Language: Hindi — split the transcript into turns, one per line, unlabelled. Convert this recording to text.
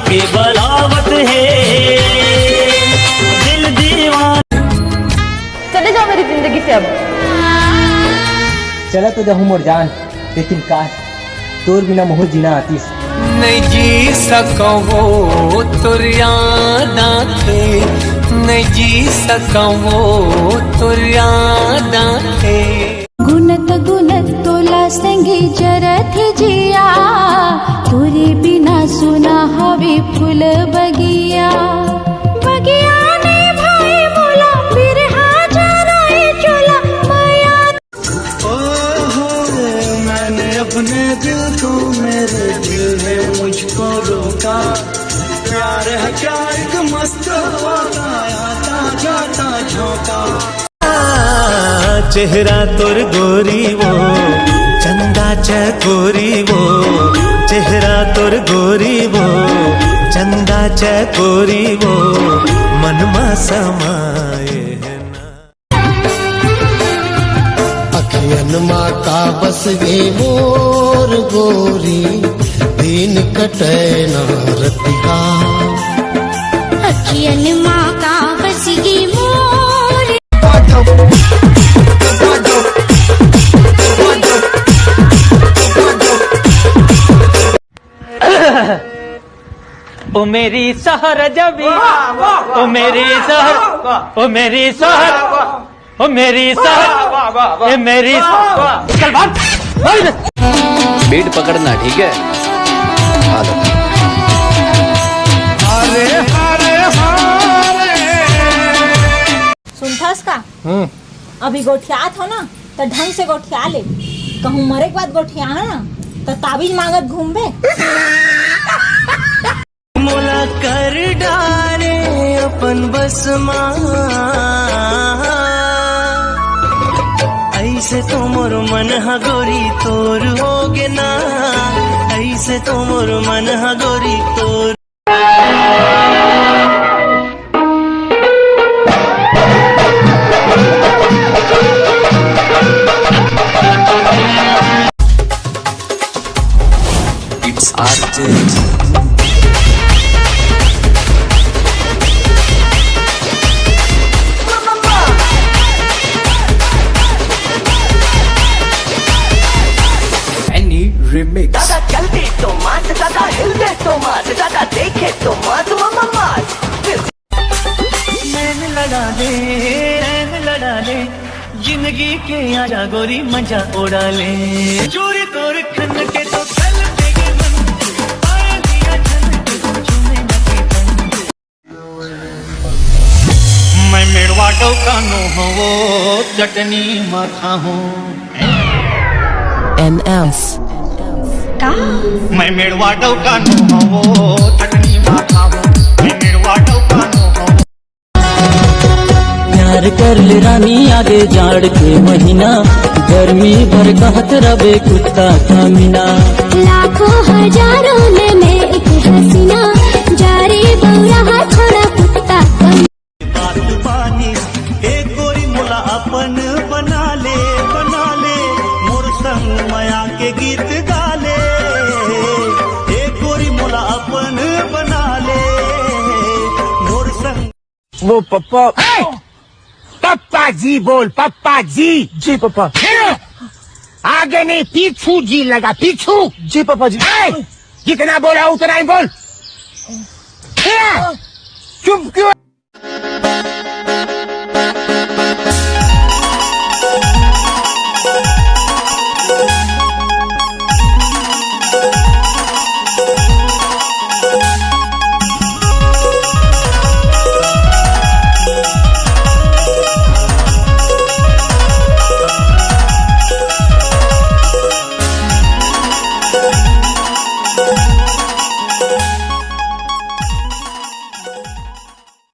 की बलावत है, दिल दीवाना।
चले जाओ मेरी जिंदगी से अब।
चला तो जाऊँ मोर जान, लेकिन काश तोर बिना मोह जीना आतीस।
नहीं जी सकूं वो तुर याद आखे, नहीं जी सकूं वो तुर याद आखे।
गुनत गुनत तोला संगी जरत जिया, तुरे बिना सुना हवे फूल बगिया। बगिया ने भाई बोला बिरहा जराए चोला माया।
मैंने अपने दिल को मेरे दिल ने मुझको रोका, प्यार है क्या एक मस्त होता आता जाता झोंका। चेहरा तोर गोरी वो चंदा चकोरी वो, चेहरा तोर गोरी वो चंदा चकोरी वो, मनमा समाए है ना।
अखियन माँ का बस गे मोर गोरी, दिन कटे ना रतिहा।
अखियन माँ का बस गे मोर।
ओ मेरी सहर जबी, ओ मेरी सहर, ओ मेरी सहर, ओ मेरी सहर, ए मेरी चल भाग।
बीट पकड़ना ठीक है।
सुनथास का अभी गोठियात हो ना तो ढंग से गोठिया ले, कहूँ मरे के बाद गोठिया है ना तो ताबीज मांगत घूमबे।
मोला कर डाले अपन बस माँ, ऐसे तो मोर मन हगोरी तोर होगे ना, ऐसे तो मोर मन हगोरी तोर।
It's RJ. Remix.
दादा चलते तो मास, दादा हिलते तो मास, दादा देखे तो मास मामा मास।
नैन लड़ा ले जिंदगी के आजा गोरी मजा उड़ा ले। चोरी तोर खन के तो चल देगे मन, आया दिया छन के तो झूमे लगे तन। मैं मेड़वा टोकानो हूँ वो चटनी माथा हूँ।
NS
मैं मेड़वा टोकानो हूँ वो चटनी माथा हूँ, मैं मेड़वा टोकानो हूँ।
प्यार कर ले रानी आगे जाड़ के महीना, गर्मी भर कहत रबे कुत्ता कामिना।
लाखों हजारों में मैं एक हसीना, जारे बौरा थोड़ा कुत्ता कम।
बात पानी एक गोरी मोला अपन बना ले, मोर संग माया के गीत गा ले। एक गोरी मोला अपन बना ले, मोर संग।
वो पप्पा, पप्पा जी बोल, पप्पा जी।
जी पापा।
आगे नहीं पीछू जी लगा, पीछू।
जी पापा जी।
जितना बोला उतना ही बोल। चुप क्यों?